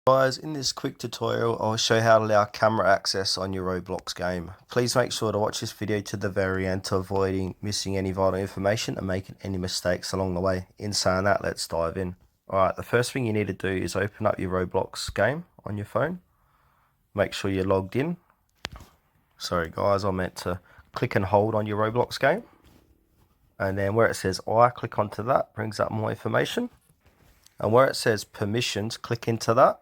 Guys, in this quick tutorial, I'll show you how to allow camera access on your Roblox game. Please make sure to watch this video to the very end to avoid missing any vital information and making any mistakes along the way. In saying that, let's dive in. Alright, the first thing you need to do is open up your Roblox game on your phone. Make sure you're logged in. Sorry guys, I meant to click and hold on your Roblox game. And then where it says I, click onto that, brings up more information. And where it says permissions, click into that.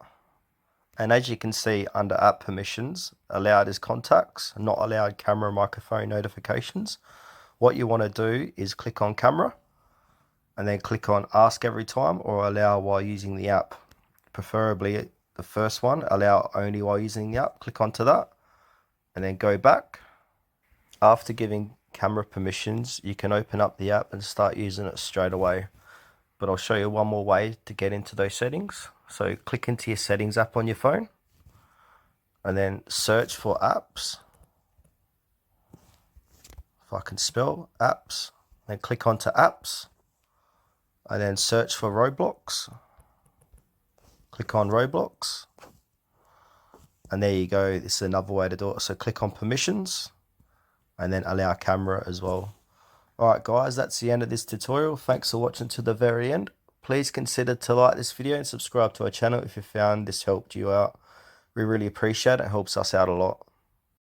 And as you can see under app permissions, allowed is contacts, not allowed camera and microphone notifications. What you want to do is click on camera and then click on ask every time or allow while using the app. Preferably the first one, allow only while using the app. Click onto that and then go back. After giving camera permissions, you can open up the app and start using it straight away. But I'll show you one more way to get into those settings. So click into your settings app on your phone and then search for apps. If I can spell apps, then click onto apps and then search for Roblox. Click on Roblox and there you go. This is another way to do it. So click on permissions and then allow camera as well. Alright guys, that's the end of this tutorial. Thanks for watching to the very end. Please consider to like this video and subscribe to our channel if you found this helped you out. We really appreciate it. It helps us out a lot.